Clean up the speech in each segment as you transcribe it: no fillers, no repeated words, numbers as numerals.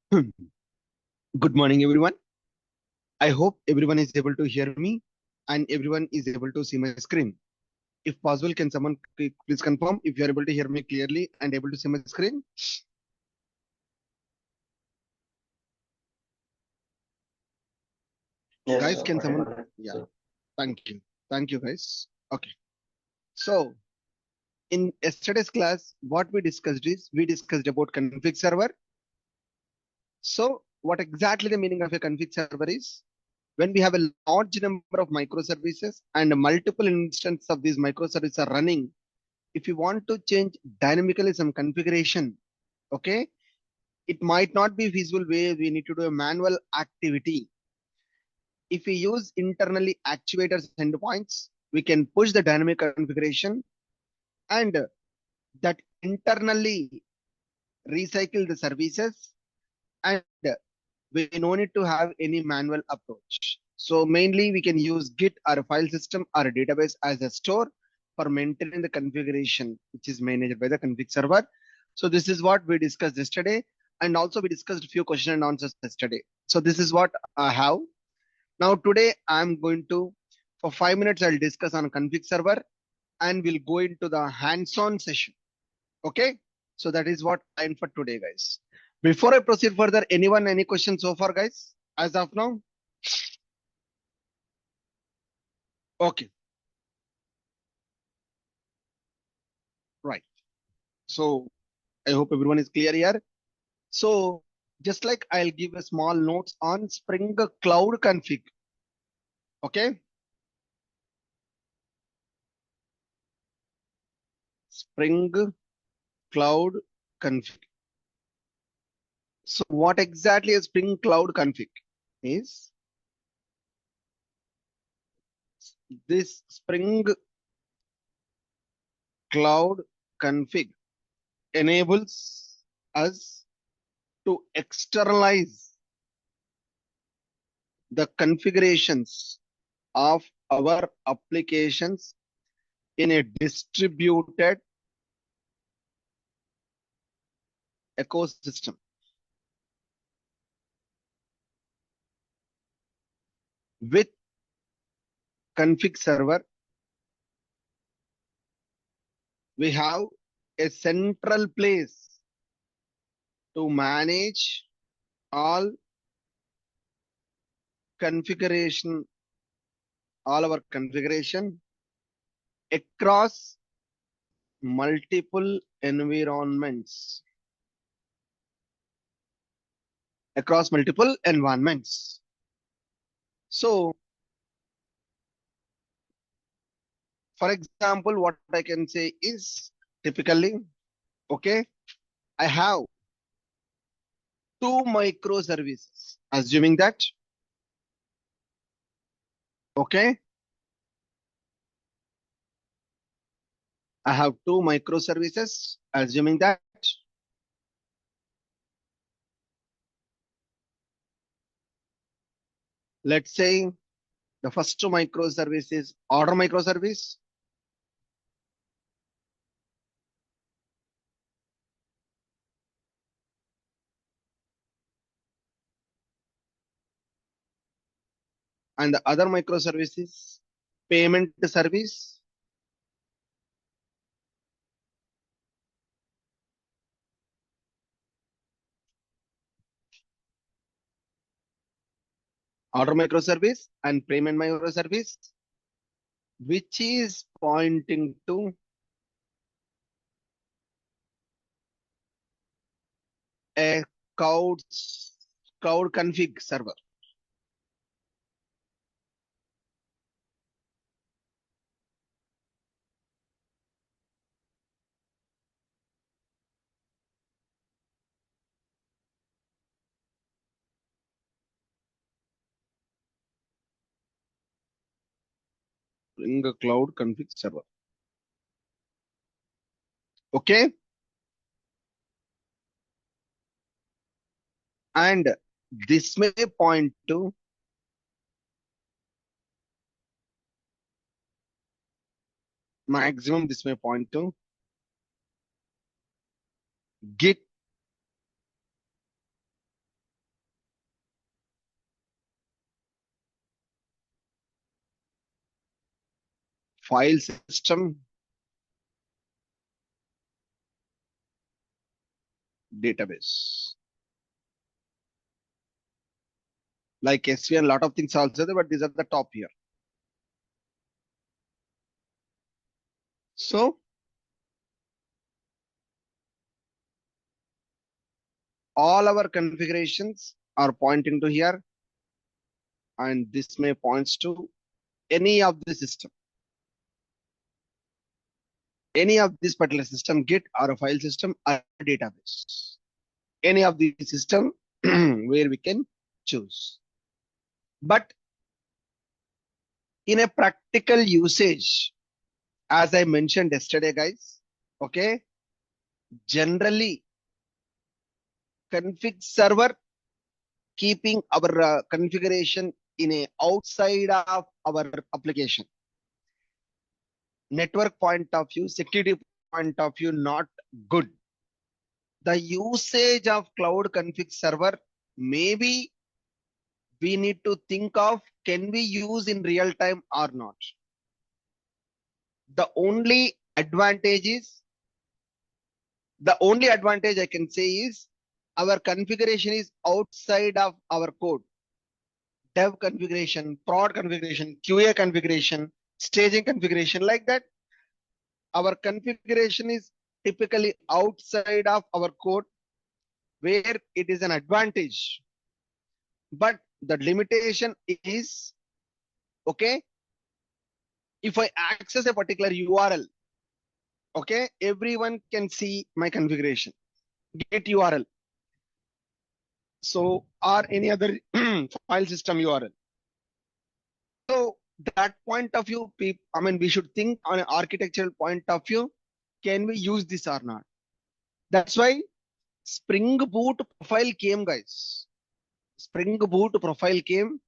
Good morning, everyone. I hope everyone is able to hear me and everyone is able to see my screen. If possible, can someone please confirm if you are able to hear me clearly and able to see my screen? Yes, Guys, sir. can someone? Whatever. Yeah, thank you. Thank you, guys. Okay. So, in yesterday's class, what we discussed is we discussed about config server. So, what exactly the meaning of a config server is? When we have a large number of microservices and multiple instances of these microservices are running, if you want to change dynamically some configuration, okay, it might not be feasible way we need to do a manual activity. If we use internally actuators endpoints, we can push the dynamic configuration and that internally recycle the services, and we no need to have any manual approach. So mainly we can use Git or a file system or a database as a store for maintaining the configuration, which is managed by the config server. So this is what we discussed yesterday. And also we discussed a few question and answers yesterday. So this is what I have. Now today I'm going to, for 5 minutes, I'll discuss on config server and we'll go into the hands-on session. Okay. So that is what I am for today, guys. Before I proceed further, anyone, any questions so far, guys? As of now? Okay, right. So I hope everyone is clear here. So just like I'll give a small notes on Spring Cloud config. Okay, Spring Cloud config. So what exactly is Spring Cloud config is? This Spring Cloud config enables us to externalize the configurations of our applications in a distributed ecosystem. With config server, we have a central place to manage all configuration, all our configuration across multiple environments, across multiple environments. So, for example, what I can say is typically, okay, I have two microservices, assuming that, okay, I have two microservices, assuming that, let's say the first microservice is order microservice. And the other microservice is payment service. Order microservice and payment microservice, which is pointing to a cloud, cloud config server. In the cloud config server. Okay. And this may point to maximum, this may point to Git file system, database. Like SVN, a lot of things also there, but these are the top here. So all our configurations are pointing to here, and this may points to any of the system, any of this particular system, Git or a file system or a database, any of the system where we can choose. But in a practical usage, as I mentioned yesterday, guys, okay, generally config server keeping our configuration in a outside of our application. Network point of view, security point of view, not good. The usage of cloud config server, maybe we need to think of, can we use in real time or not? The only advantage I can say is our configuration is outside of our code. Dev configuration, prod configuration, QA configuration, staging configuration, like that. Our configuration is typically outside of our code, where it is an advantage. But the limitation is, okay, if I access a particular URL, okay, everyone can see my configuration, Git URL. So, or any other file system URL. So that point of view, I mean, we should think on an architectural point of view, can we use this or not? That's why Spring Boot profile came, guys. Spring Boot profile came.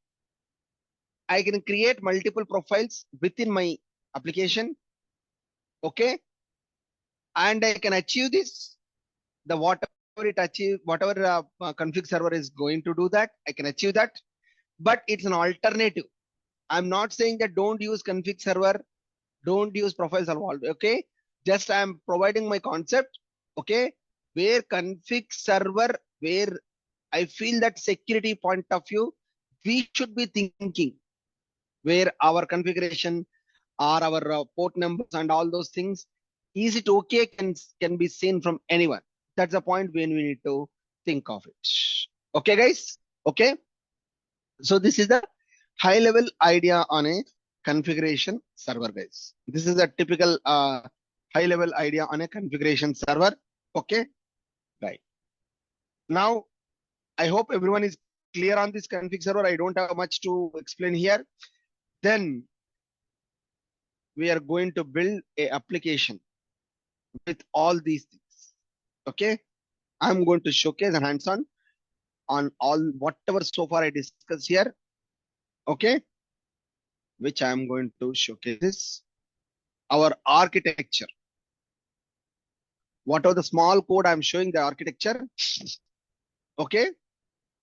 I can create multiple profiles within my application. Okay. And I can achieve this. The whatever it achieve, whatever config server is going to do that, I can achieve that. But it's an alternative. I'm not saying that don't use config server, don't use profile server. Okay. Just I'm providing my concept. Okay. Where config server, where I feel that security point of view, we should be thinking where our configuration or our port numbers and all those things, is it okay, can be seen from anyone? That's the point when we need to think of it. Okay, guys. Okay. So this is the high level idea on a configuration server, guys. This is a typical high level idea on a configuration server. Okay. Right. Now, I hope everyone is clear on this config server. I don't have much to explain here. Then we are going to build a application with all these things. Okay. I'm going to showcase and hands-on on all whatever so far I discussed here. Okay. Which I'm going to showcase this. Our architecture. What are the small code I'm showing the architecture? Okay.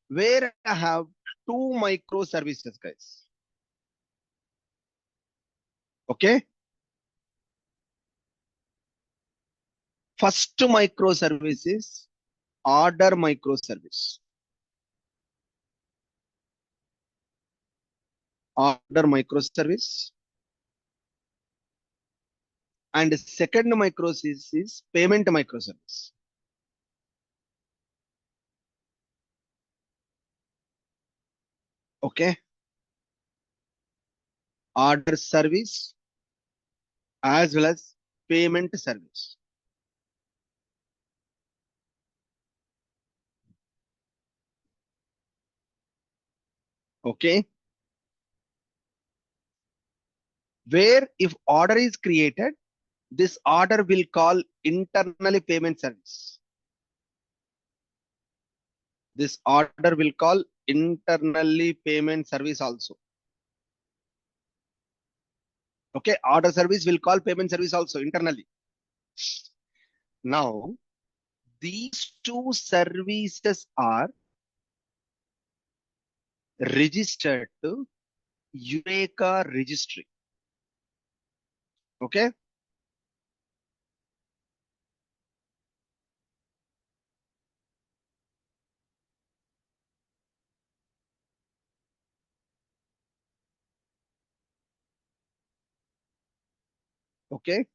Where I have two microservices, guys. Okay. First microservice is order microservice. Order microservice. And second microservice is payment microservice. Okay. Order service as well as payment service. Okay. Where if order is created, this order will call internally payment service. This order will call internally payment service also. Okay. Order service will call payment service also internally. Now, these two services are registered to Eureka registry. Okay. Okay.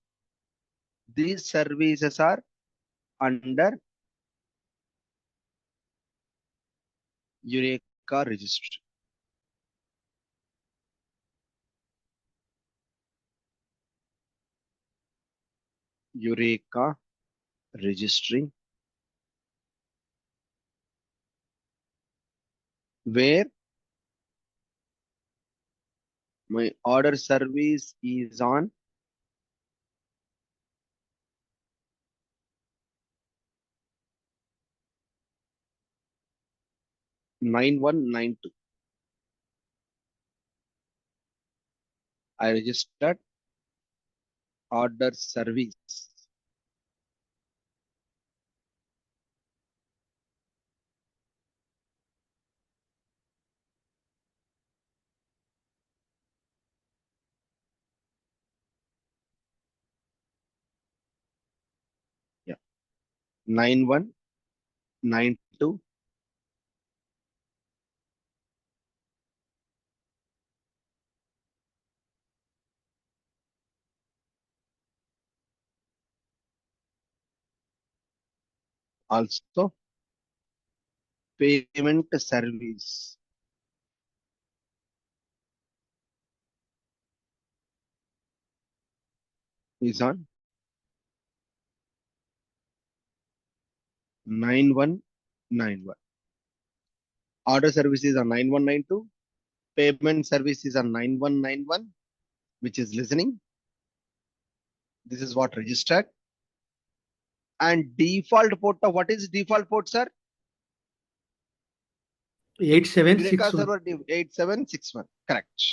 These services are under Eureka registry. Eureka registry, where my order service is on 9192. I registered order service. Yeah. 9192. Also, payment service is on 9191. Order service is on 9192. Payment service is on 9191, which is listening. This is what registered. And default port of what is default port, sir? 8761. Eureka server 8761. Correct.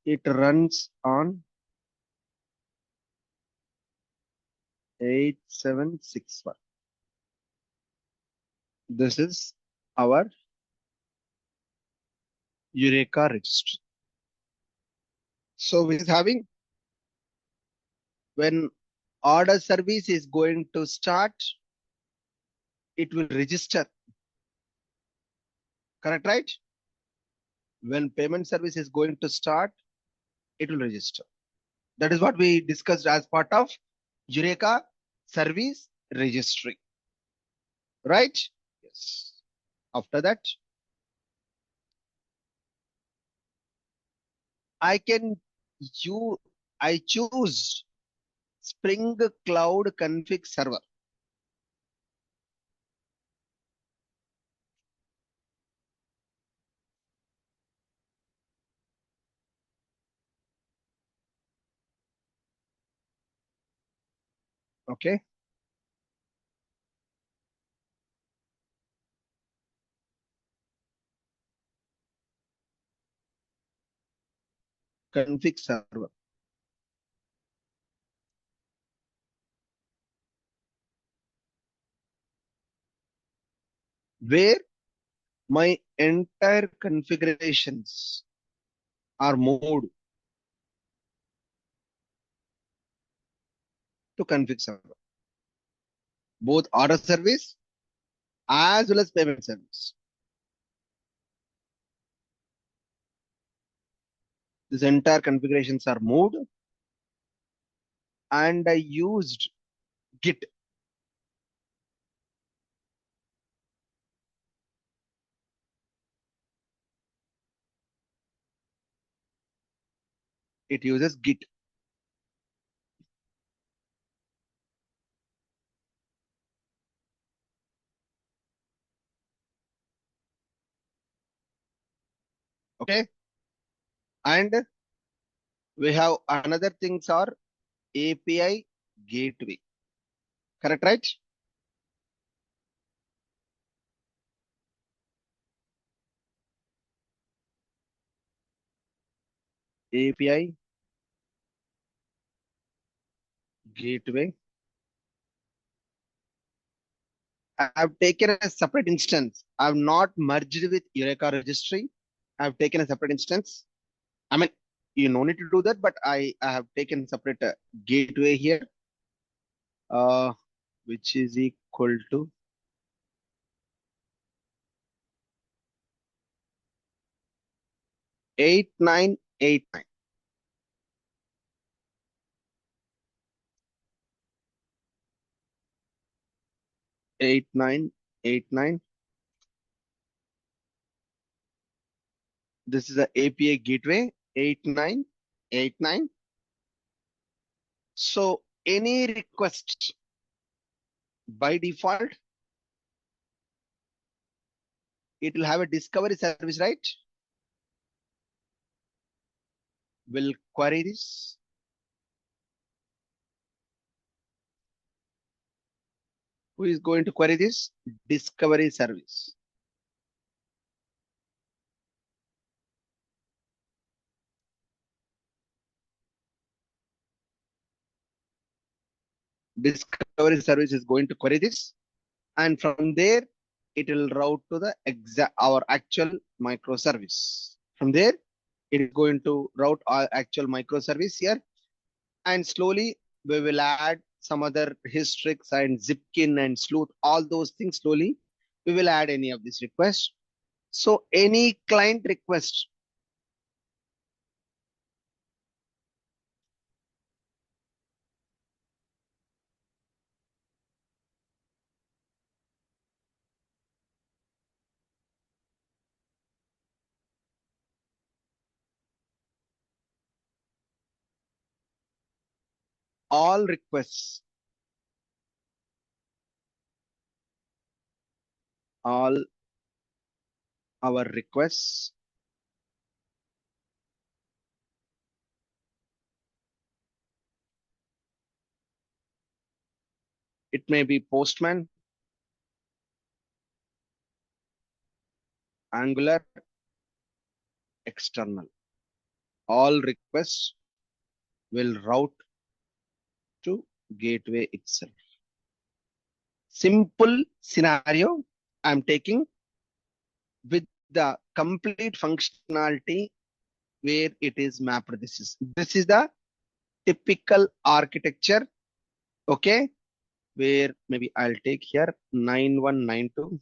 It runs on 8761. This is our Eureka registry. So we is having, when order service is going to start, it will register. Correct, right? When payment service is going to start, it will register. That is what we discussed as part of Eureka service registry. Right? Yes. After that, I choose Spring Cloud Config Server. Okay. Config server, where my entire configurations are moved to config server, both order service as well as payment service. This entire configurations are moved, and I used Git. It uses Git. Okay. And we have another things are API gateway. Correct, right? API gateway. I have taken a separate instance. I have not merged with Eureka registry. I have taken a separate instance. I mean, you no need to do that, but I have taken separate gateway here, which is equal to 8989. 8989. This is a API gateway 8989. So any request by default, it will have a discovery service, right? We'll query this. Who is going to query this? Discovery service. Discovery service is going to query this, and from there it will route to the our actual microservice. From there, it is going to route our actual microservice here, and slowly we will add some other historics and zipkin and sleuth, all those things. Slowly we will add any of these requests. So any client request, all requests, all our requests it may be Postman, Angular, external. All requests will route to gateway itself. Simple scenario I'm taking with the complete functionality where it is mapped. This is the typical architecture. Okay, where maybe I'll take here 9192.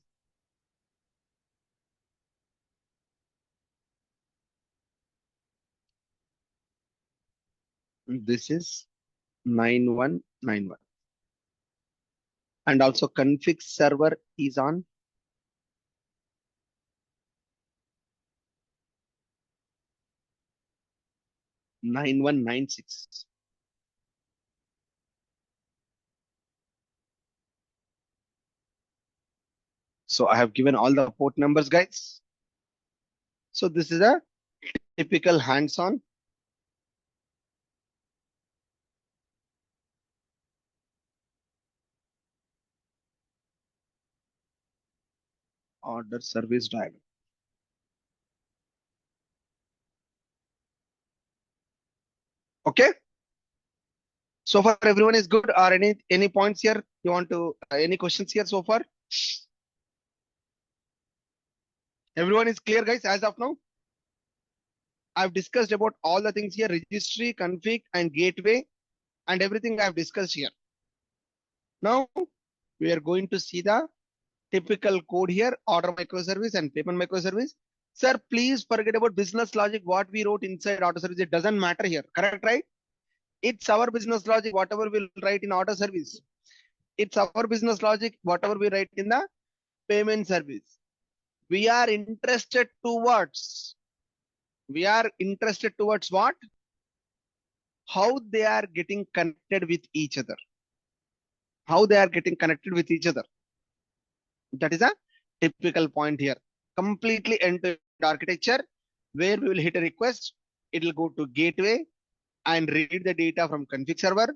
This is 9191. And also config server is on 9196. So I have given all the port numbers, guys. So this is a typical hands-on. Order service diagram. Okay. So far everyone is good, or any points here you want to any questions here so far? Everyone is clear, guys, as of now? I've discussed about all the things here: registry, config, and gateway, and everything I've discussed here. Now we are going to see the typical code here: order microservice and payment microservice. Sir, please forget about business logic, what we wrote inside order service. It doesn't matter here, correct, right? It's our business logic, whatever we'll write in order service. It's our business logic, whatever we write in the payment service. We are interested towards what? How they are getting connected with each other. How they are getting connected with each other. That is a typical point here. Completely end-to-end architecture where we will hit a request. It will go to gateway and read the data from config server,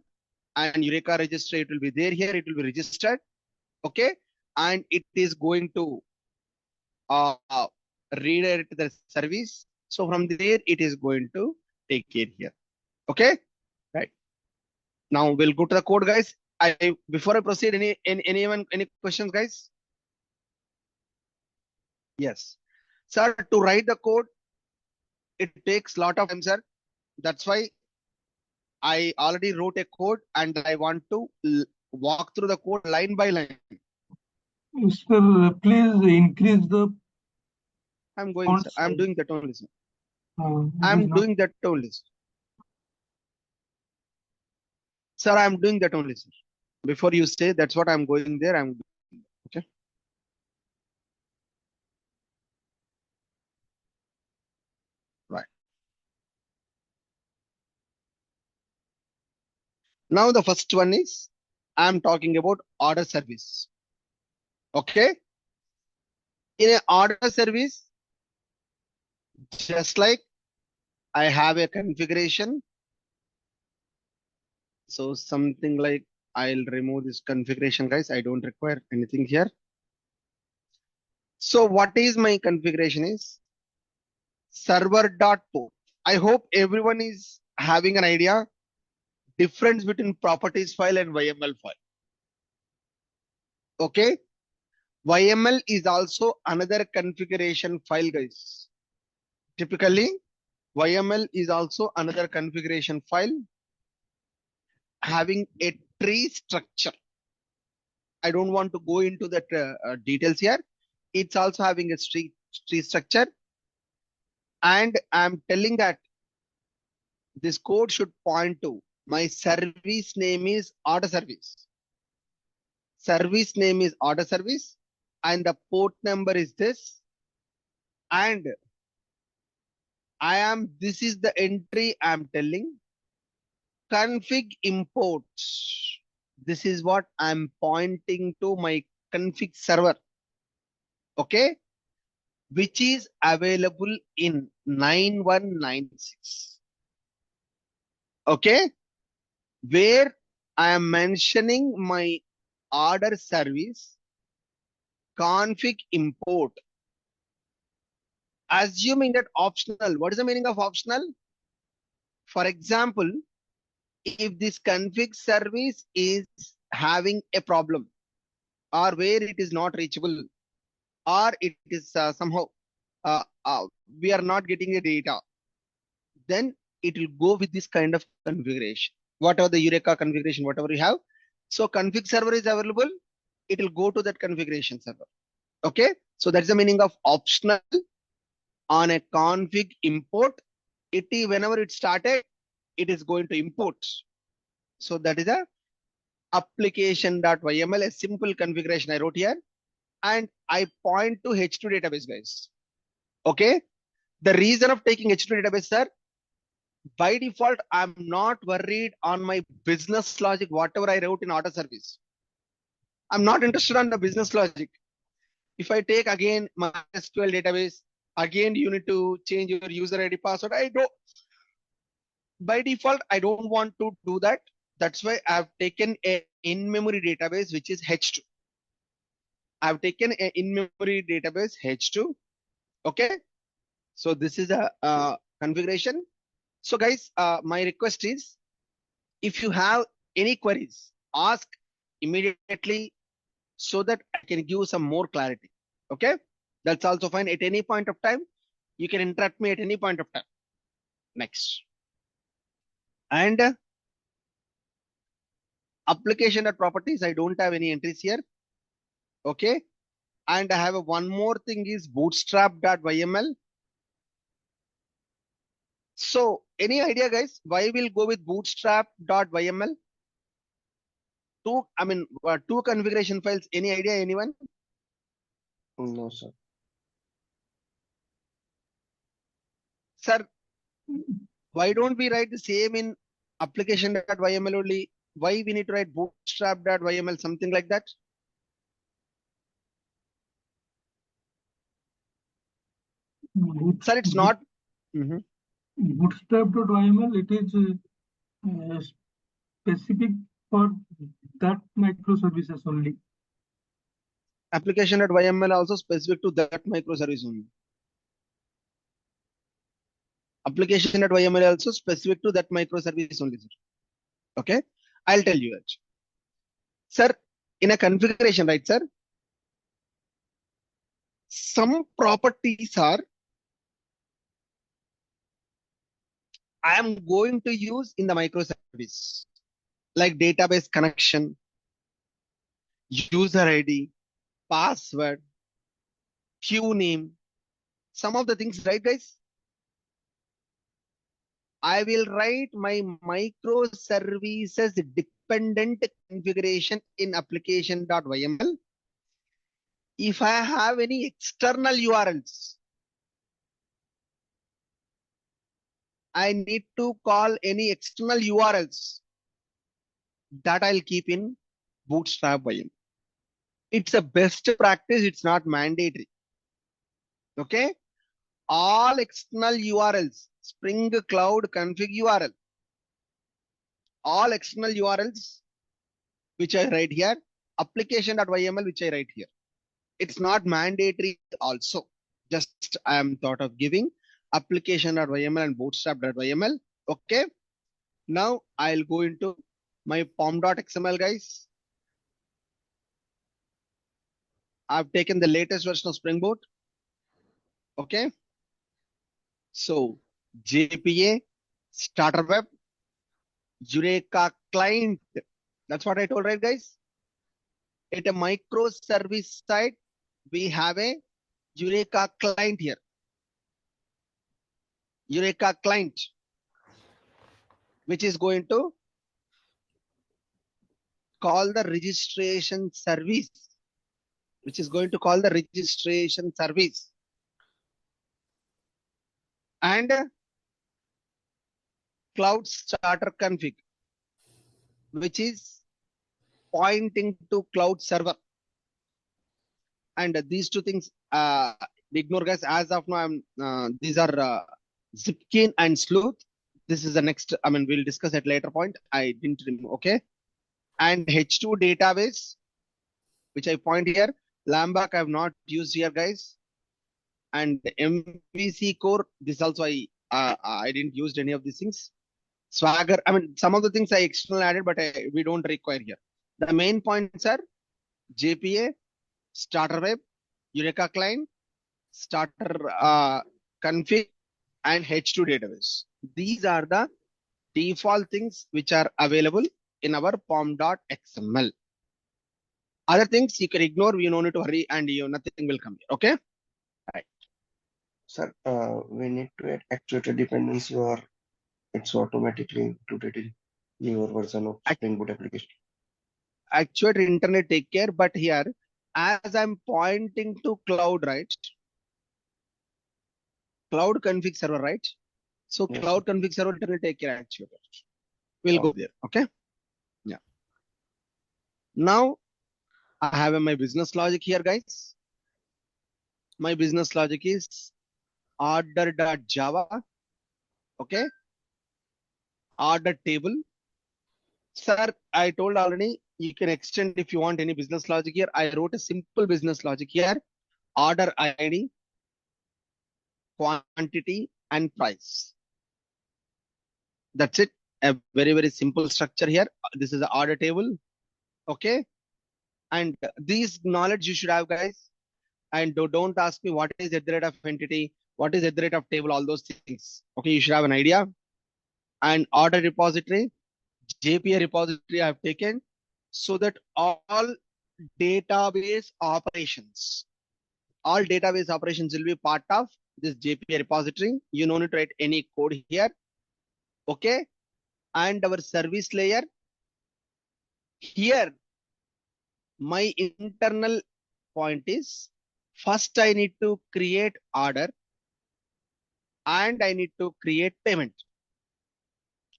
and Eureka register. It will be there here. It will be registered. Okay. And it is going to redirect the service. So from there, it is going to take it here. Okay. Right. Now we'll go to the code, guys. Before I proceed, any questions, guys? Yes. Sir, to write the code, it takes a lot of time, sir. That's why I already wrote a code and I want to walk through the code line by line. Sir, please increase the I'm going, font sir. I'm size. doing that only, sir. It is I'm not. doing that only, sir. Sir, I'm doing that only, sir. Before you say that's what I'm going there, I'm okay. Right. Now the first one is I'm talking about order service. Okay. In an order service, just like I have a configuration. So something like I'll remove this configuration, guys. I don't require anything here. So what is my configuration is server.port. I hope everyone is having an idea difference between properties file and YML file. Okay. YML is also another configuration file, guys. Typically, YML is also another configuration file having a tree structure. I don't want to go into that details here. It's also having a tree structure. And I'm telling that this code should point to my service name is order service. Service name is order service. And the port number is this. And this is the entry I'm telling. Config imports. This is what I'm pointing to my config server. Okay. Which is available in 9196. Okay. Where I am mentioning my order service config import. Assuming that optional. What is the meaning of optional? For example, if this config service is having a problem or where it is not reachable or it is somehow uh, uh, we are not getting the data, then it will go with this kind of configuration. Whatever the Eureka configuration, whatever you have. So config server is available, it will go to that configuration server. Okay. So that's the meaning of optional on a config import. Whenever it started, it is going to import. So that is a application.yml, a simple configuration I wrote here. And I point to H2 database, guys. Okay. The reason of taking H2 database, sir, by default, I'm not worried on my business logic, whatever I wrote in order service. I'm not interested on the business logic. If I take again my SQL database, again, you need to change your user ID password. By default, I don't want to do that. That's why I've taken a in-memory database, which is H2. I've taken a in-memory database H2. Okay. So this is a configuration. So guys, my request is if you have any queries, ask immediately so that I can give some more clarity. Okay. That's also fine. At any point of time, you can interrupt me at any point of time. Next. And application.properties, I don't have any entries here. Okay. And I have one more thing is bootstrap.yml. So any idea, guys, why we'll go with bootstrap.yml? Two configuration files. Any idea, anyone? No, sir. Sir, why don't we write the same in application.yml only? Why we need to write bootstrap.yml, something like that? Sir, it's not. Bootstrap.yml, it is specific for that microservices only. Application.yml also specific to that microservice only. Application.yml also specific to that microservice only, sir. Okay. I'll tell you that. Sir, in a configuration, right, sir? Some properties are I am going to use in the microservice, like database connection, user ID, password, queue name, some of the things, right, guys? I will write my microservices dependent configuration in application.yml. If I have any external URLs, I need to call any external URLs that I'll keep in Bootstrap YAML. It's a best practice. It's not mandatory. Okay. All external URLs, Spring Cloud config URL, all external URLs, which I write here, application.yml, which I write here. It's not mandatory also. Just I am thought of giving application.yml and bootstrap.yml. Okay. Now I'll go into my pom.xml, guys. I've taken the latest version of Spring Boot. Okay. So JPA, starter web, Eureka client. That's what I told, right, guys? At a microservice side, we have a Eureka client here. Eureka client, which is going to call the registration service, and cloud starter config, which is pointing to cloud server. And these two things, ignore, guys. As of now, these are Zipkin and Sleuth. This is the next, we'll discuss at later point. I didn't remember. Okay. And H2 database, which I point here. Lambak I have not used here, guys. And MVC core, this also I didn't use any of these things. Swagger, some of the things I external added, but we don't require here. The main points are JPA, starter web, Eureka client, starter config, and H2 database. These are the default things which are available in our pom.xml. Other things you can ignore, you don't need to hurry, and nothing will come here. Okay. Right. Sir, we need to add actuator dependency, or it's automatically included in your version of Spring Boot application. Actuator internet take care, but here, as I'm pointing to cloud, right? Cloud config server, right? So Yes, cloud config server will take care actuator. We'll go there. Okay. Yeah. Now I have my business logic here, guys. My business logic is order.java. Okay. Order table. Sir, I told already you can extend if you want any business logic here. I wrote a simple business logic here. Order ID, quantity, and price. That's it. A very, very simple structure here. This is the order table. Okay. And these knowledge you should have, guys. And don't ask me what is at the rate of entity, what is at the rate of table, all those things. Okay, you should have an idea. And order repository, JPA repository I have taken, so that all database operations will be part of this JPA repository. You don't need to write any code here. Okay. And our service layer here, my internal point is, first I need to create order and I need to create payment.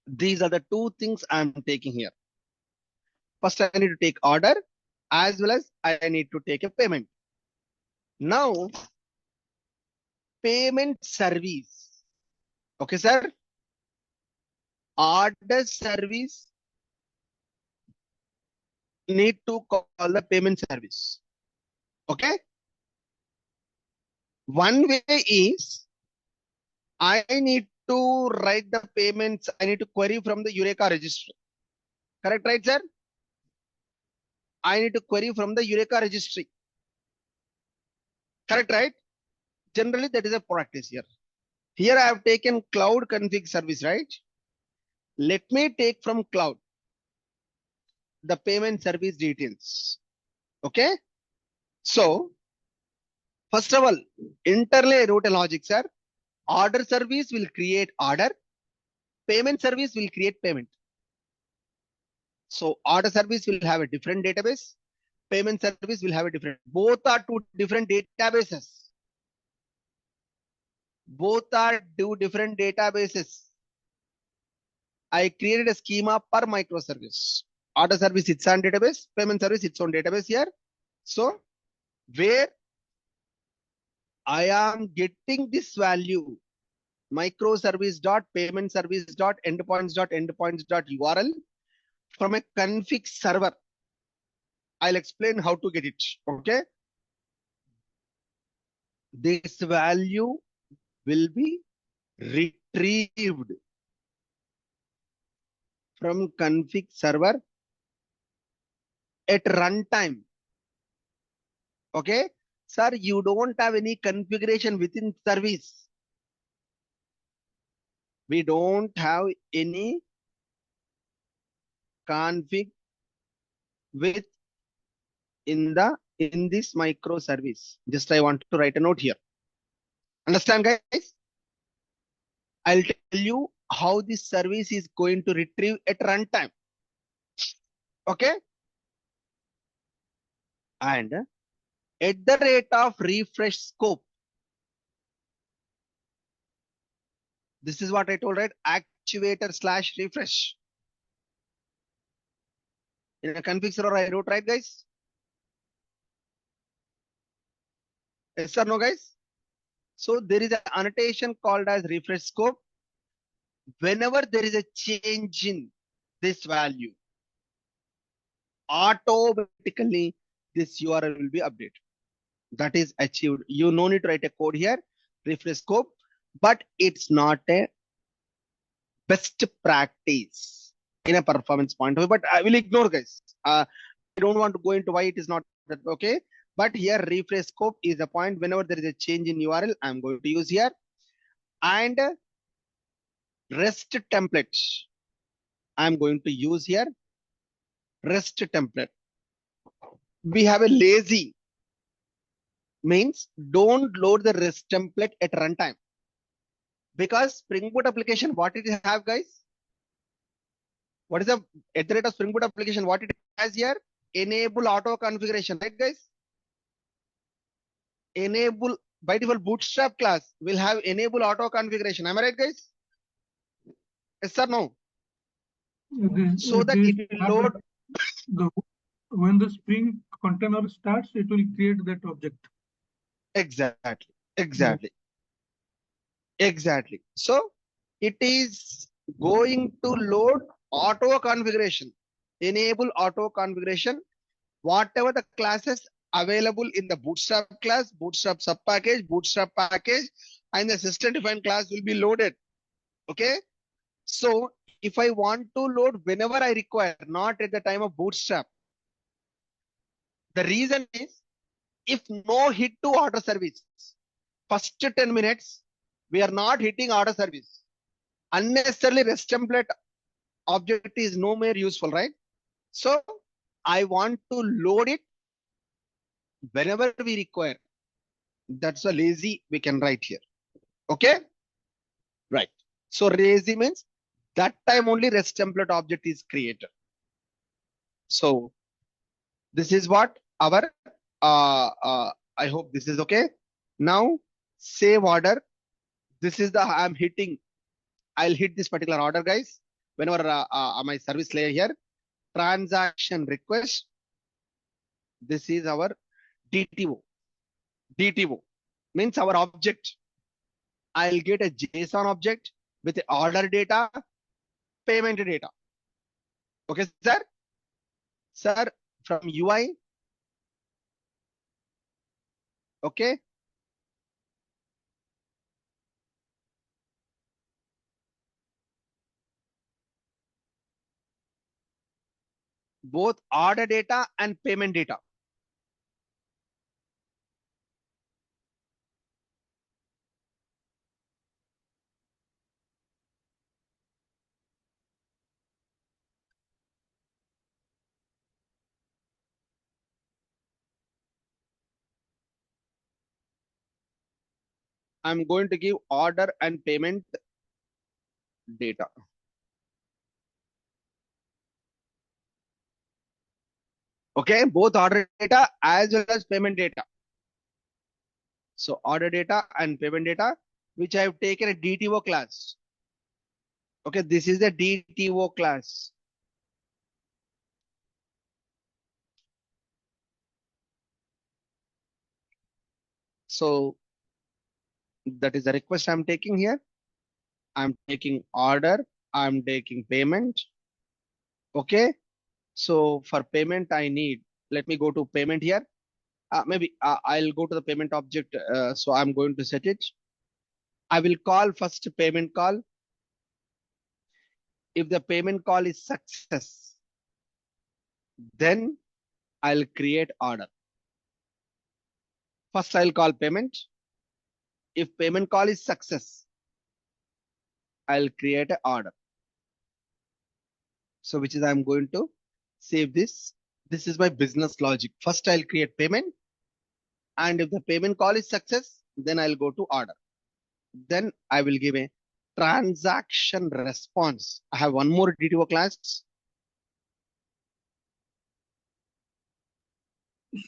These are the two things I'm taking here. First I need to take order as well as I need to take a payment. Now, payment service. Okay, sir. Order service need to call the payment service. Okay. One way is I need to write the payments. I need to query from the Eureka registry. Correct, right, sir? I need to query from the Eureka registry. Correct, right? Generally, that is a practice here. Here I have taken cloud config service, right? Let me take from cloud the payment service details. Okay. So first of all, internally I wrote a logic, sir. Order service will create order. Payment service will create payment. So order service will have a different database. Payment service will have a different. Both are two different databases. Both are two different databases. I created a schema per microservice. Order service its own database. Payment service its own database here. So where I am getting this value microservice dot payment service dot endpoints dot endpoints dot URL from a config server. I'll explain how to get it. Okay. This value will be retrieved from config server at runtime. Okay. Sir, you don't have any configuration within service. We don't have any config with in this microservice. Just I want to write a note here. Understand, guys? I'll tell you how this service is going to retrieve at runtime. Okay. And at the rate of refresh scope. This is what I told, right? Actuator / refresh. In a config server, I wrote, right, guys? Yes or no, guys? So there is an annotation called as refresh scope. Whenever there is a change in this value, automatically this URL will be updated. That is achieved. You no need to write a code here, refresh scope, but it's not a best practice in a performance point of view. But I will ignore, guys. I don't want to go into why it is not that. Okay. But here refresh scope is a point. Whenever there is a change in URL, I'm going to use here. And REST template, I'm going to use here. REST template. We have a lazy, means don't load the REST template at runtime. Because Spring Boot application, what it have, guys? What is the at the rate of Spring Boot application? What it has here? Enable auto configuration, right, guys? Enable by default Bootstrap class will have enable auto configuration. Am I right, guys? Yes or no? So that it will load. When the Spring container starts, it will create that object. Exactly. Exactly. So it is going to load auto configuration, enable auto configuration, whatever the classes available in the Bootstrap class, Bootstrap sub package, Bootstrap package, and the system defined class will be loaded. Okay. So if I want to load whenever I require, not at the time of Bootstrap, the reason is if no hit to order service, first 10 minutes, we are not hitting order service. Unnecessarily REST template object is no more useful, right? So I want to load it whenever we require. That's a lazy we can write here. Okay. Right. So lazy means that time only REST template object is created. So this is what our, I hope this is okay. Now save order. This is the, I'm hitting, I'll hit this particular order, guys. Whenever my service layer here, transaction request. This is our DTO. DTO means our object. I'll get a JSON object with the order data, payment data. Okay, sir? Sir, from UI. Okay. Both order data and payment data. I'm going to give order and payment data. Okay, both order data as well as payment data. So order data and payment data, which I have taken a DTO class. Okay, this is the DTO class. So that is the request I'm taking here. I'm taking order, I'm taking payment. Okay, so for payment, I need, let me go to payment here. Maybe I'll go to the payment object. So I'm going to set it. I will call first payment call. If the payment call is success, then I'll create order. First, I'll call payment. If payment call is success, I'll create an order. So which is I'm going to save this. This is my business logic. First, I'll create payment. And if the payment call is success, then I'll go to order. Then I will give a transaction response. I have one more DTO class.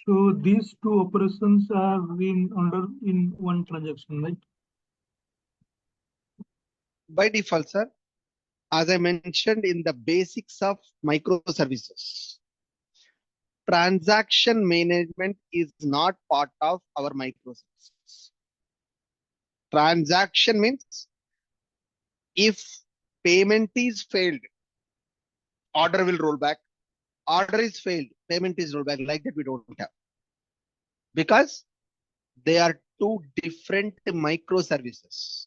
So these two operations are in one transaction, right? By default, sir, as I mentioned in the basics of microservices, transaction management is not part of our microservices. Transaction means if payment is failed, order will roll back. Order is failed, payment is rolled back. Like that, we don't have. Because they are two different microservices.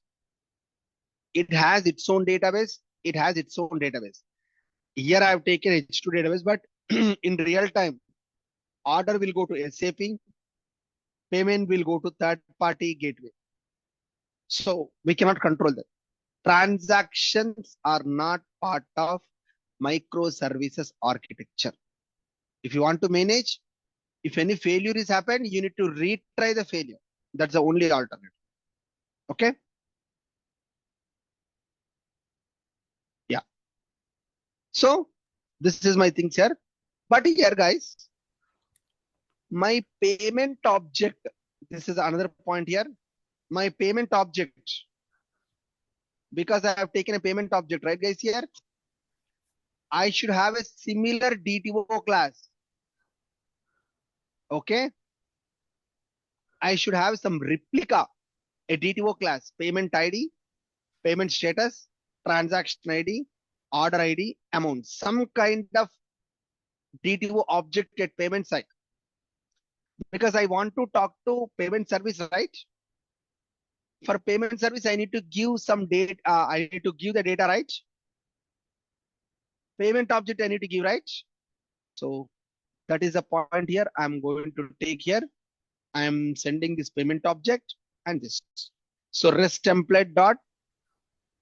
It has its own database. It has its own database. Here I have taken H2 database, but in real time, order will go to SAP, payment will go to third-party gateway. So we cannot control that. Transactions are not part of microservices architecture. If you want to manage, if any failure is happened, you need to retry the failure. That's the only alternative. Okay. Yeah. So this is my things here. But here, guys, my payment object, this is another point here. My payment object, because I have taken a payment object, right, guys, here, I should have a similar DTO class. Okay. I should have some replica, a DTO class, payment ID, payment status, transaction ID, order ID, amount, some kind of DTO object at payment side. Because I want to talk to payment service, right? For payment service, I need to give some data. I need to give the data, right? Payment object I need to give, right? So that is the point here. I'm going to take here. I'm sending this payment object and this. So REST template dot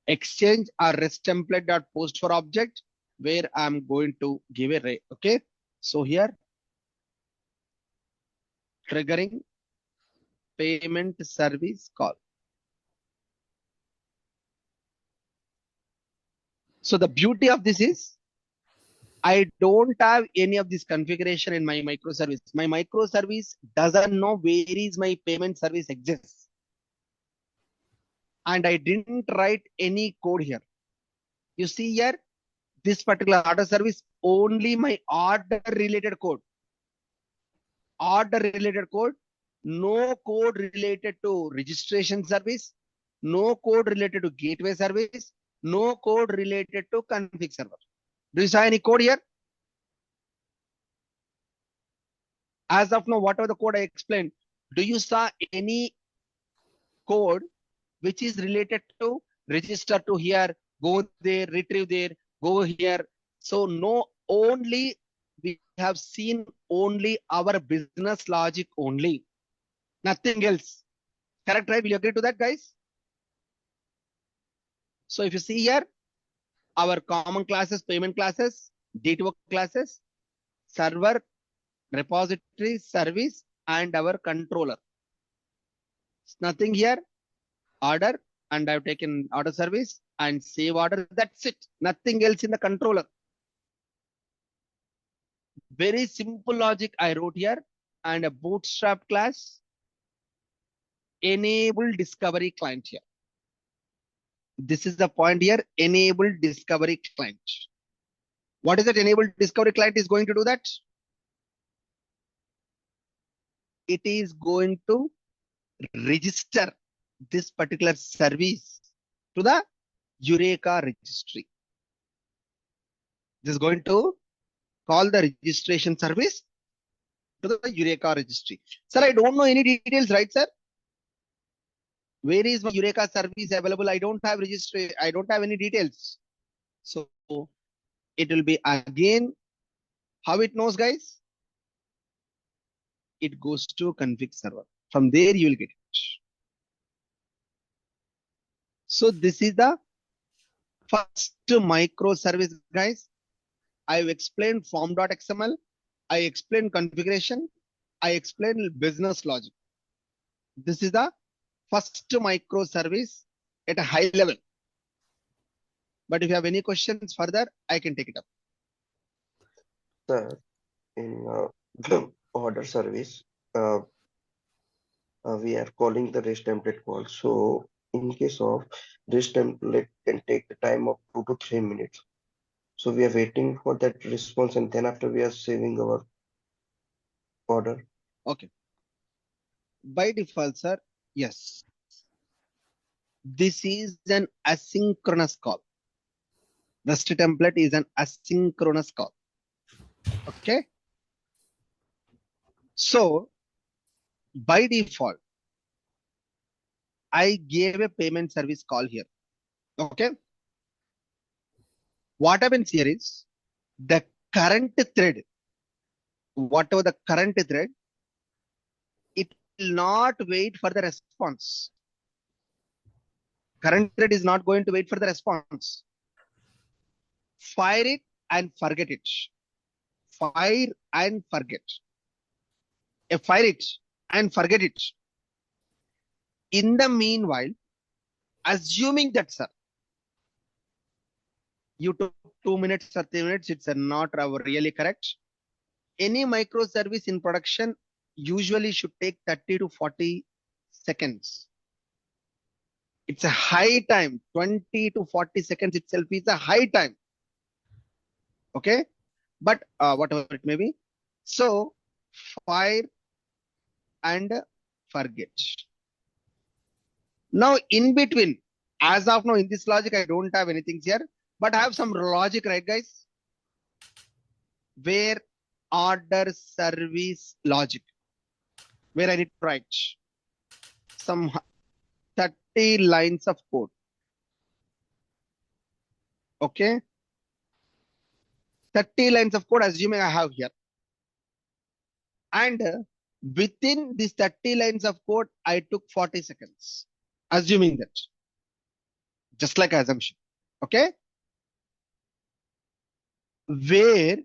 exchange or REST template dot post for object, where I'm going to give a array. Okay. So here triggering payment service call. So the beauty of this is I don't have any of this configuration in my microservice. My microservice doesn't know where is my payment service exists. And I didn't write any code here. You see here, this particular order service, only my order related code. Order related code, no code related to registration service, no code related to gateway service, no code related to config server. Do you see any code here? As of now, whatever the code I explained, do you saw any code which is related to register to here, go there, retrieve there, go here? So no, only we have seen only our business logic only, nothing else. Correct, right? Will you agree to that, guys? So if you see here, our common classes, payment classes, DTO classes, server, repository, service, and our controller. Nothing here. order, and I've taken order service and save order. That's it. Nothing else in the controller. Very simple logic I wrote here, and a bootstrap class enable discovery client here. This is the point here, enable discovery client. What is that enable discovery client is going to do that? It is going to register this particular service to the Eureka registry. This is going to call the registration service to the Eureka registry. Sir, I don't know any details, right, sir? Where is my Eureka service available? I don't have registry. I don't have any details. So it will be again, how it knows, guys? It goes to config server. From there, you will get it. So this is the first microservice, guys. I've explained form.xml. I explained configuration. I explained business logic. This is the first microservice at a high level. But if you have any questions further, I can take it up. Sir, in order service, we are calling the REST template call. So in case of REST template can take the time of 2 to 3 minutes. So we are waiting for that response, and then after we are saving our order. Okay. By default, sir, yes. This is an asynchronous call. REST template is an asynchronous call. Okay. So by default, I gave a payment service call here. Okay. What happens here is the current thread, whatever the current thread, it will not wait for the response. Current thread is not going to wait for the response. Fire it and forget it. Fire and forget. Fire it and forget it. In the meanwhile, assuming that, sir, you took 2 minutes or 3 minutes, it's not really correct. Any microservice in production usually should take 30 to 40 seconds. It's a high time. 20 to 40 seconds itself is a high time. Okay. But whatever it may be. So fire and forget. Now in between, as of now in this logic, I don't have anything here, but I have some logic, right, guys? Where order service logic, where I need to write some 30 lines of code. Okay. 30 lines of code, assuming I have here. And within these 30 lines of code, I took 40 seconds, assuming that. Just like assumption. Okay. Where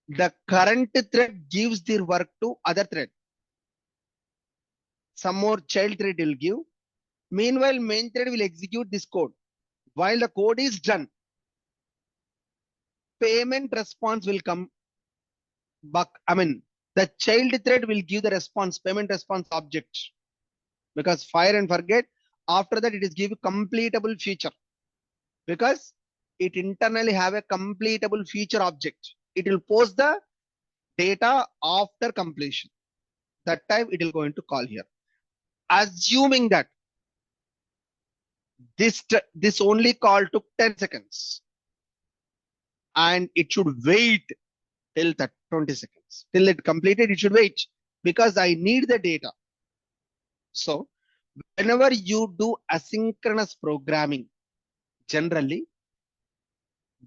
the current thread gives their work to other thread. Some more child thread will give. Meanwhile, main thread will execute this code. While the code is done, payment response will come back. I mean, the child thread will give the response, payment response object. Because fire and forget, after that it is give completable feature. Because it internally have a completable feature object. It will post the data after completion. That time it will go into call here. Assuming that this only call took 10 seconds. And it should wait till 20 seconds. Till it completed, it should wait because I need the data. So whenever you do asynchronous programming, generally,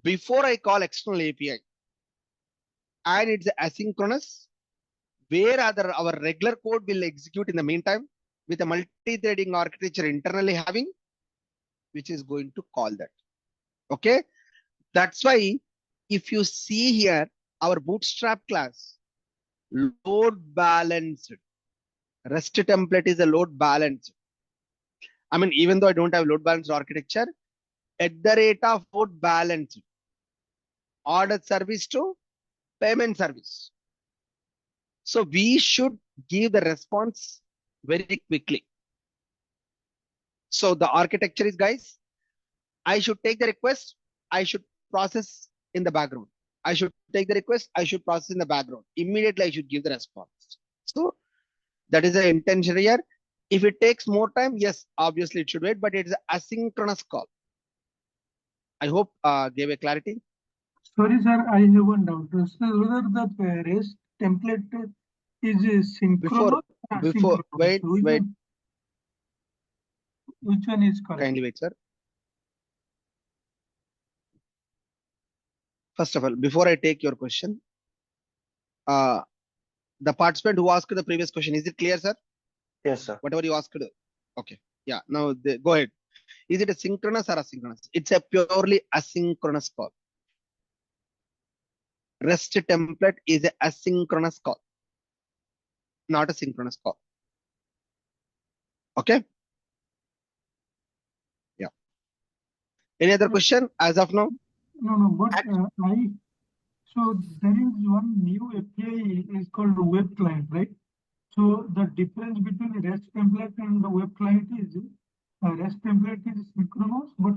before I call external API, and it's asynchronous, where our regular code will execute in the meantime with a multi-threading architecture internally having, which is going to call that. Okay. That's why if you see here, our bootstrap class, load balanced. REST template is a load balanced. I mean, even though I don't have load balanced architecture, at the rate of load balance, order service to payment service. So we should give the response very quickly. So the architecture is, guys, I should take the request, I should process in the background. I should take the request, I should process in the background. Immediately I should give the response. So that is the intention here. If it takes more time, yes, obviously it should wait, but it's an asynchronous call. I hope gave a clarity. Sorry, sir, I have one doubt. So whether the REST template is synchronous or Before, asynchronous? wait, wait, Which one is correct? kindly wait, sir. First of all, before I take your question, the participant who asked the previous question, is it clear, sir? Yes, sir. Whatever you asked. Okay. Yeah. Now go ahead. Is it a synchronous or asynchronous? It's a purely asynchronous call. REST template is a asynchronous call, not a synchronous call. Okay. Yeah. Any other question as of now? No, but so there is one new API is called web client, right? So the difference between REST template and the web client is REST template is synchronous, but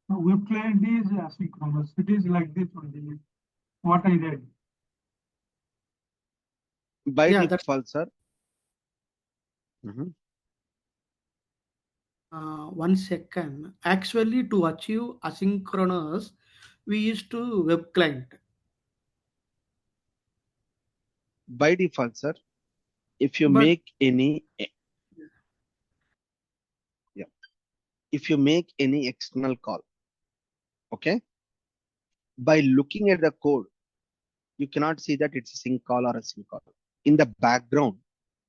web client is asynchronous. It is like this only. What I read. By Yeah, default, sir. 1 second. Actually, to achieve asynchronous, we used to web client. By default, sir. If you But- make any, if you make any external call, okay, by looking at the code, you cannot see that it's a sync call or a sync call. In the background,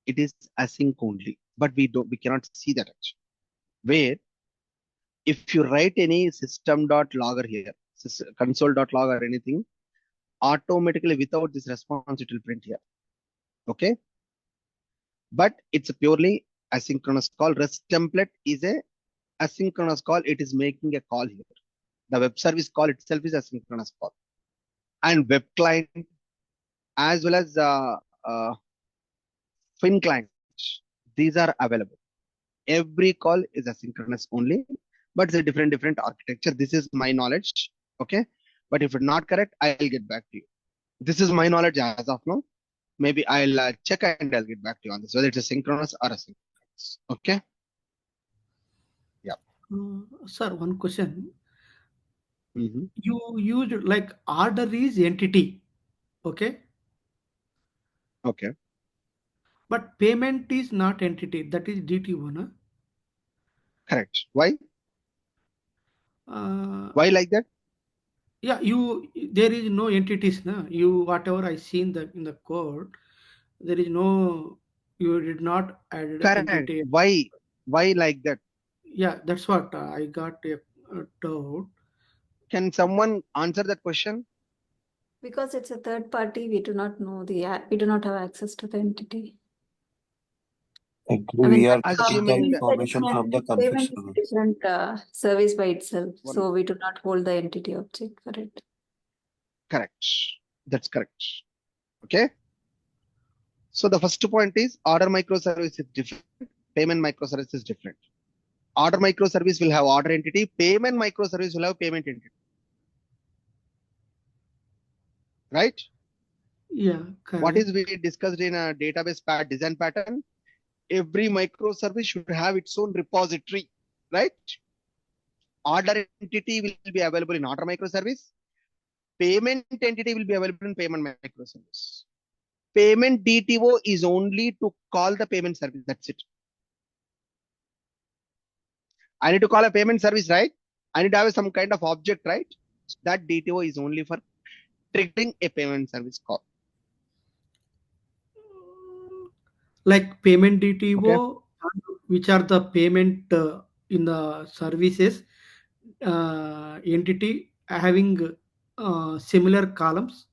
it is async only, but we cannot see that actually. Where if you write any system.logger here, console.log or anything, automatically without this response, it will print here. Okay. But it's a purely asynchronous call. REST template is a asynchronous call. It is making a call here. The web service call itself is asynchronous call. And web client as well as fin client, these are available. Every call is asynchronous only, but it's a different architecture. This is my knowledge. Okay. But if it's not correct, I'll get back to you. This is my knowledge as of now. Maybe I'll check and I'll get back to you on this, whether it's a synchronous or asynchronous. Okay. Yeah. Sir, one question. Mm-hmm. You used like order is entity, okay? Okay. But payment is not entity. That is DTO, no? Correct. Why? Uh, Why like that? Yeah, there is no entities, no? Whatever I see in the code, there is no. You did not add Correct. entity. Why like that? Yeah, that's what I got a doubt. Can someone answer that question? Because it's a third party, we do not know we do not have access to the entity. Actually, I mean, we are assuming getting the that- information from the config payment server. is different service by itself, One- so we do not hold the entity object for it. Correct. That's correct. Okay. So the first point is order microservice is different. Payment microservice is different. Order microservice will have order entity. Payment microservice will have payment entity. Right? Yeah, correct. What is we discussed in a database design pattern? Every microservice should have its own repository, right? Order entity will be available in order microservice. Payment entity will be available in payment microservice. Payment DTO is only to call the payment service. That's it. I need to call a payment service, right? I need to have some kind of object, right? That DTO is only for triggering a payment service call. Like payment DTO, Okay. which are the payment in the services entity having similar columns.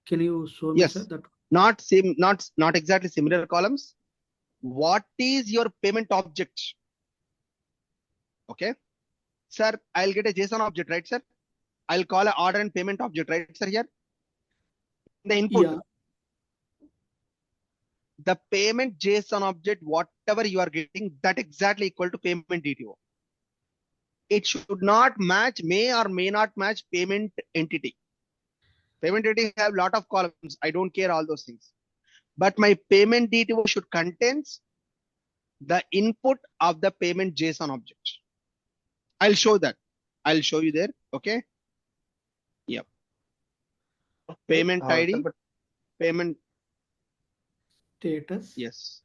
Can you show me, Yes. sir, that? Not exactly similar columns. What is your payment object? Okay, sir, I'll get a JSON object, right, sir? I'll call a order and payment object, right, sir? Here, the input, Yeah. the payment JSON object, whatever you are getting, that exactly equal to payment DTO. It should not match, may or may not match payment entity. Payment entity have lot of columns. I don't care all those things. But my payment DTO should contains the input of the payment JSON object. I'll show that. I'll show you there. Okay. Yep. Payment Sir, ID, but payment. Status. Yes.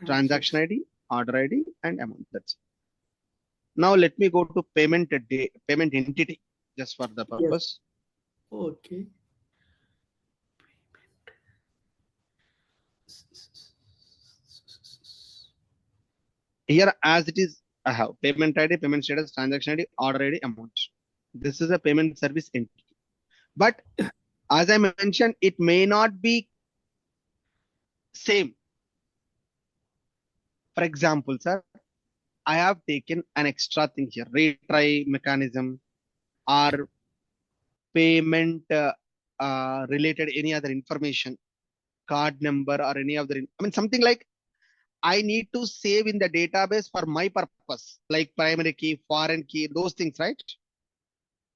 Transaction ID, order ID, and amount. That's it. Now let me go to payment entity just for the purpose. Okay. Here, as it is, I have payment ID, payment status, transaction ID, order ID, amount. This is a payment service entity. But as I mentioned, it may not be same. For example, sir, I have taken an extra thing here, retry mechanism or payment related any other information, card number or any other. I mean, something like I need to save in the database for my purpose, like primary key, foreign key, those things, right?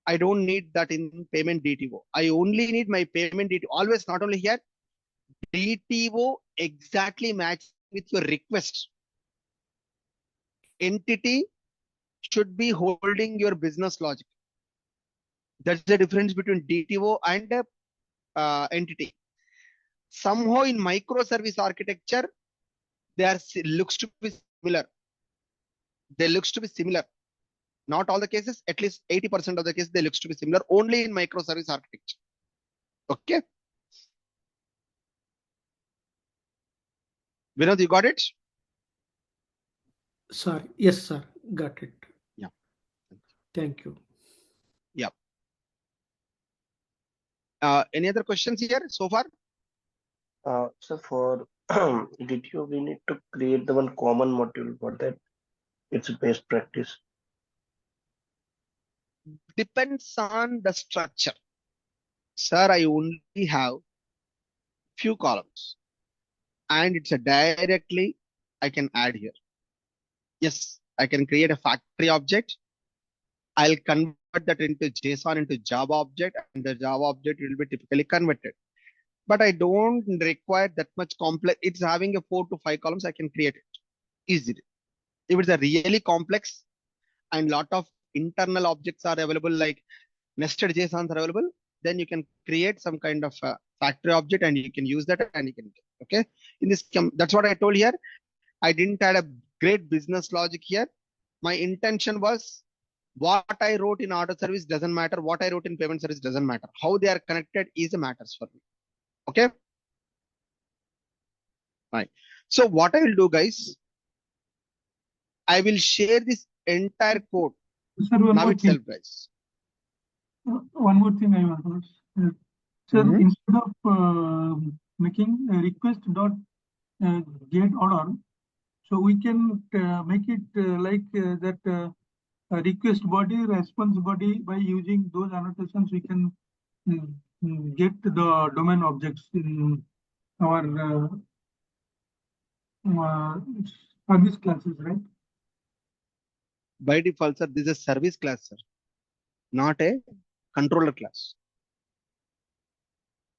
I don't need that in payment DTO. I only need my payment DTO. Always, not only here, DTO exactly match with your request. Entity should be holding your business logic. That's the difference between DTO and entity. Somehow in microservice architecture, they are looks to be similar. They looks to be similar. Not all the cases, at least 80% of the cases, they looks to be similar only in microservice architecture. Okay. Vinod, you got it? Sorry. Yes, sir. Got it. Yeah. Thank you. Yeah. Any other questions here so far? So for DTO, we need to create the one common module for that. It's best practice. Depends on the structure. Sir, I only have few columns and it's a directly I can add here. Yes, I can create a factory object. I'll convert that into JSON into Java object, and the Java object will be typically converted. But I don't require that much complex. It's having a 4 to 5 columns. I can create it easily. If it's a really complex and lot of internal objects are available, like nested JSONs are available, then you can create some kind of factory object and you can use that and you can, okay. In this, that's what I told here. I didn't add a great business logic here. My intention was what I wrote in order service doesn't matter. What I wrote in payment service doesn't matter. How they are connected is a matters for me. Okay. Right. So what I will do, guys, I will share this entire code Sir, one now more itself, thing. guys. One more thing I want to ask. Sir, Mhm. instead of making a request dot get order, so we can make it like that request body, response body. By using those annotations, we can get the domain objects in our service classes, right? By default, sir, this is a service class, sir, not a controller class.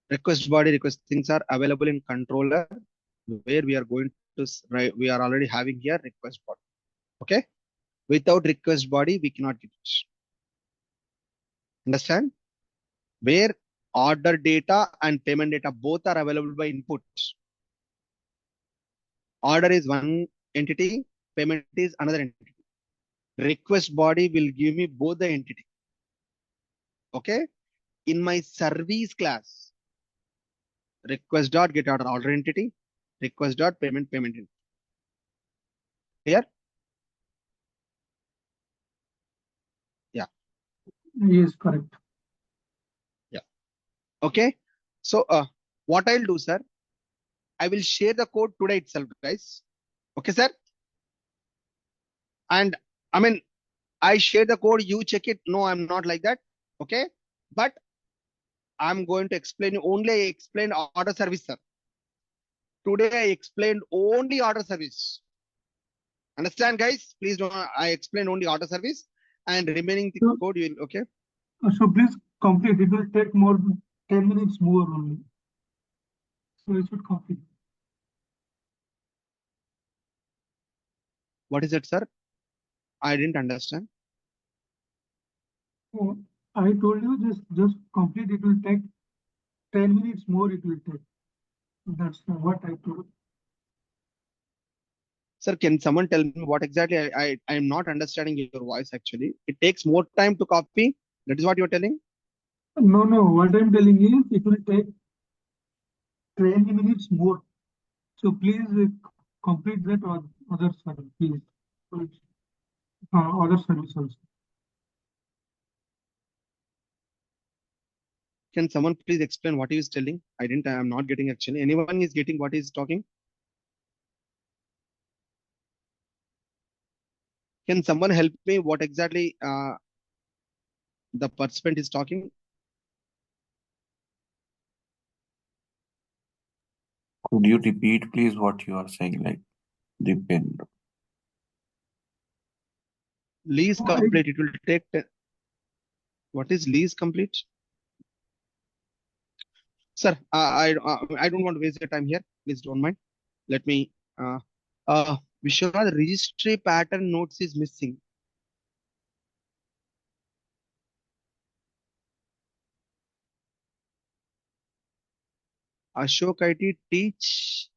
Request body, request things are available in controller, where we are going to write. We are already having here request body. Okay. Without request body, we cannot get it. Understand? Where order data and payment data both are available by input. Order is one entity, payment is another entity. Request body will give me both the entity. Okay. In my service class, request dot get order entity, request dot payment entity. Here? Yeah. Yes, correct. Yeah. Okay. So what I'll do, sir, I will share the code today itself, guys. Okay, sir. And I mean, I share the code, you check it. No, I'm not like that. Okay. But I'm going to explain you only. I explained order service, sir. Today I explained only order service. Understand, guys? Please don't. I explained only order service and remaining the So, code. You will okay? so please complete. It will take more than 10 minutes more only. So you should complete. What is it, sir? I didn't understand. Oh, I told you just complete. It will take 10 minutes more. It will take. That's what I told. Sir, can someone tell me what exactly I am not understanding your voice actually. It takes more time to copy. That is what you're telling? No, no. What I'm telling is it will take 20 minutes more. So please complete that other service, please. Other service also. Can someone please explain what he is telling? I'm not getting actually. Anyone is getting what he's talking? Can someone help me what exactly the participant is talking? Could you repeat, please, what you are saying? Like the pen. Lease No, complete. It will take. What is lease complete? Sir, I don't want to waste your time here. Please don't mind. Let me. Vishwanath, registry pattern notes is missing. Ashok IT teach.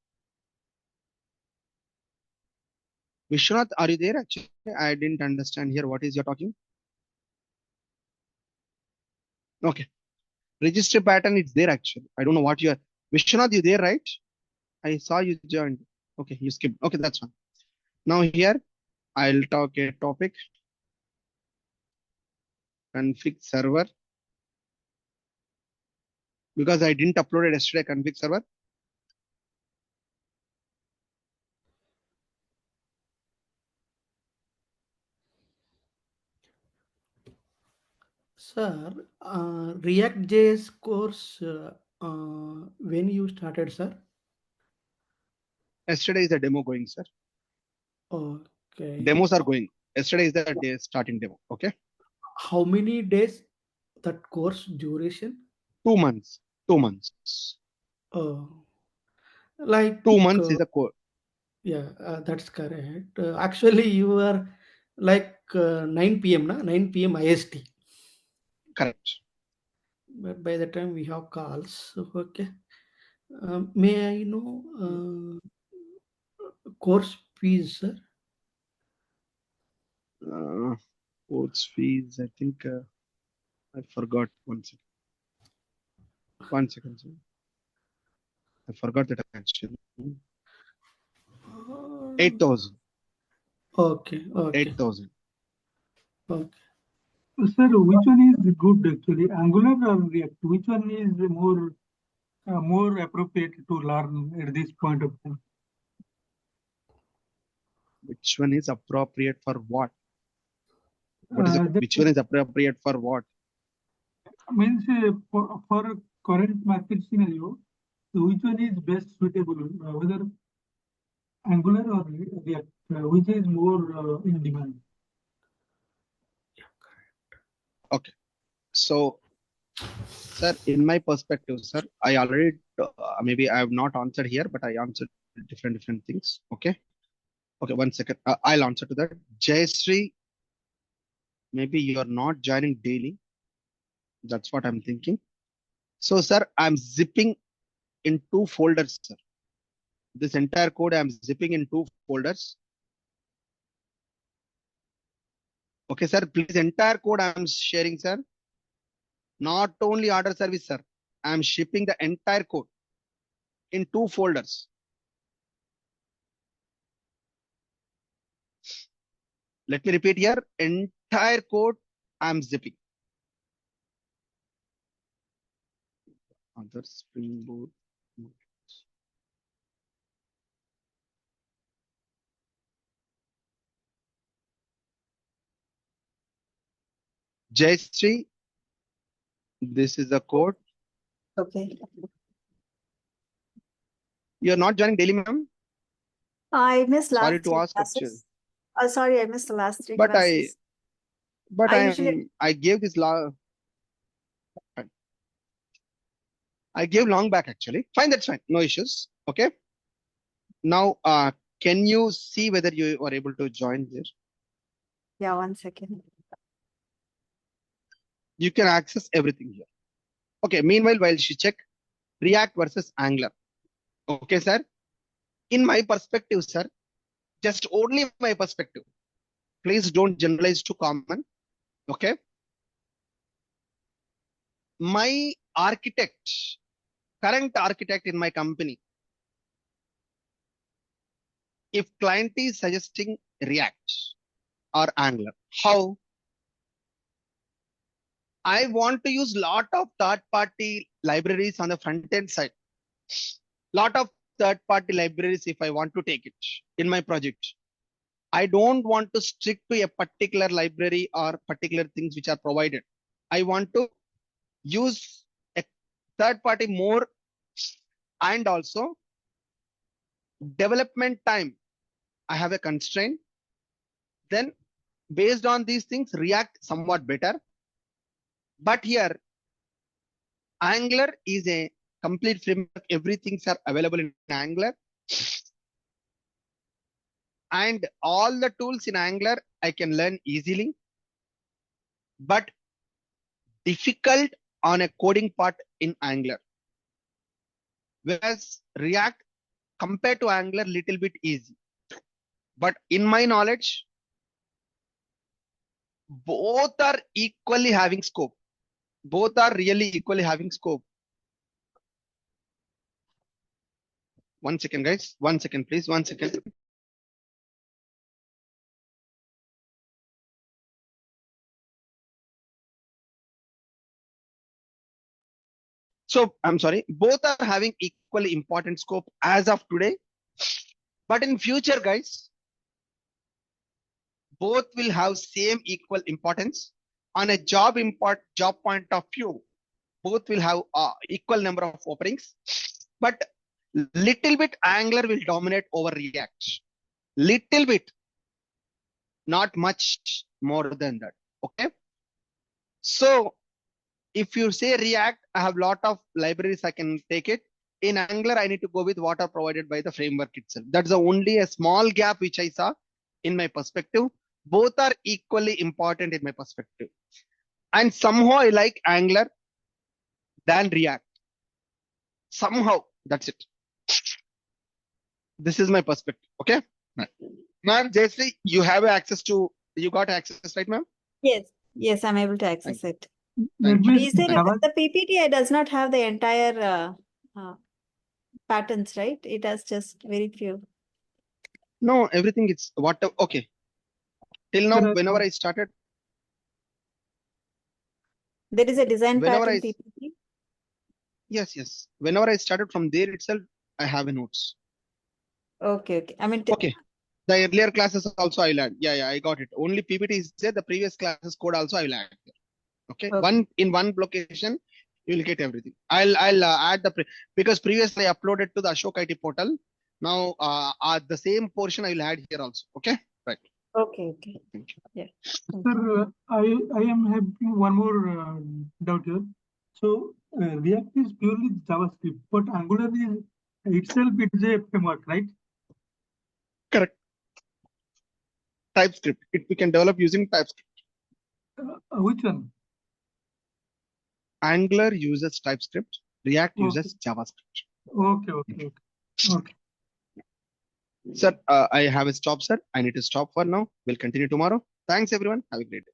Vishwanath, are you there? Actually, I didn't understand here. What is you're talking? Okay. Registry pattern is there actually. I don't know what you are. Vishwanath, you there, right? I saw you joined. Okay, you skipped. Okay, that's fine. Now here, I'll talk a topic. Config server. Because I didn't upload it yesterday, config server. Sir, React.js course, when you started, sir? Yesterday is the demo going, sir. Okay. Demos are going. Yesterday is the day starting demo. Okay. How many days that course duration? 2 months. 2 months. Oh, like 2 months is the core. yeah, that's correct. Actually, you are like 9 p.m. na 9 p.m. IST. Correct. But by the time we have calls, so, okay. May I know course fees, sir? Course fees. I think I forgot. 1 second. 1 second, sir. I forgot that actually. 8,000. Okay, okay, 8,000. okay. Sir, which one is good actually? Angular or React? Which one is more appropriate to learn at this point of time? Which one is appropriate for what? What is which one is appropriate for what? Means for current market scenario, so which one is best suitable? Whether Angular or React, which is more in demand? Okay. So, sir, in my perspective, sir, I already maybe I have not answered here, but I answered different things. Okay. Okay. 1 second. I'll answer to that. Jayashree, maybe you are not joining daily. That's what I'm thinking. So, sir, I'm zipping in 2 folders, sir. This entire code I'm zipping in 2 folders. Okay, sir. Please, entire code I'm sharing, sir. Not only order service, sir. I'm shipping the entire code in 2 folders. Let me repeat here. Entire code I'm zipping. Other Springboard. Jayashree, this is the code. Okay. You're not joining daily, ma'am. I missed Sorry last to three ask, actually. classes. Sorry, I missed the last three But classes. I gave this I gave long back actually. Fine, that's fine. No issues. Okay. Now, can you see whether you are able to join there? Yeah, 1 second. You can access everything here. Okay. Meanwhile, while she check React versus Angular. Okay, sir. In my perspective, sir, just only my perspective. Please don't generalize to common. Okay. My architect, current architect in my company, if client is suggesting React or Angular, how? I want to use lot of third-party libraries on the front-end side. Lot of third-party libraries if I want to take it in my project. I don't want to stick to a particular library or particular things which are provided. I want to use a third-party more, and also development time. I have a constraint. Then based on these things, React somewhat better. But here, Angular is a complete framework. Everything's are available in Angular. And all the tools in Angular, I can learn easily. But difficult on a coding part in Angular. Whereas React compared to Angular, little bit easy. But in my knowledge, both are equally having scope. Both are really equally having scope. 1 second, guys. 1 second, please. 1 second. So I'm sorry, both are having equally important scope as of today. But in future, guys, both will have same equal importance. On a job point of view, both will have equal number of openings. But little bit Angular will dominate over React. Little bit, not much more than that. Okay. So if you say React, I have lot of libraries I can take it. In Angular, I need to go with what are provided by the framework itself. That's the only a small gap which I saw in my perspective. Both are equally important in my perspective. And somehow I like Angular than React. Somehow, that's it. This is my perspective. Okay. Ma'am, Jayashree, you have access to, you got access, right, ma'am? Yes, yes, I'm able to access it. That means Is there Java, the PPT does not have the entire patterns, right? It has just very few. No, everything is what, okay. Till now, Sir, whenever I started, There is a design Whenever pattern I- PPT. yes. Whenever I started from there itself, I have a notes. Okay, okay. I mean, Okay. The earlier classes also I'll add. Yeah, I got it. Only PPT is there. The previous classes code also I will add. Okay. Okay. In one location, you will get everything. I'll add because previously I uploaded to the Ashok IT portal. Now, the same portion I will add here also. Okay. Right. Okay, okay. Thank you. Yeah. sir, I am having one more doubt here. So React is purely JavaScript, but Angular is itself it is a framework, right? Correct. TypeScript. We can develop using TypeScript. Which one? Angular uses TypeScript. React Okay. uses JavaScript. Okay. Sir, I have a stop, sir. I need to stop for now. We'll continue tomorrow. Thanks, everyone. Have a great day.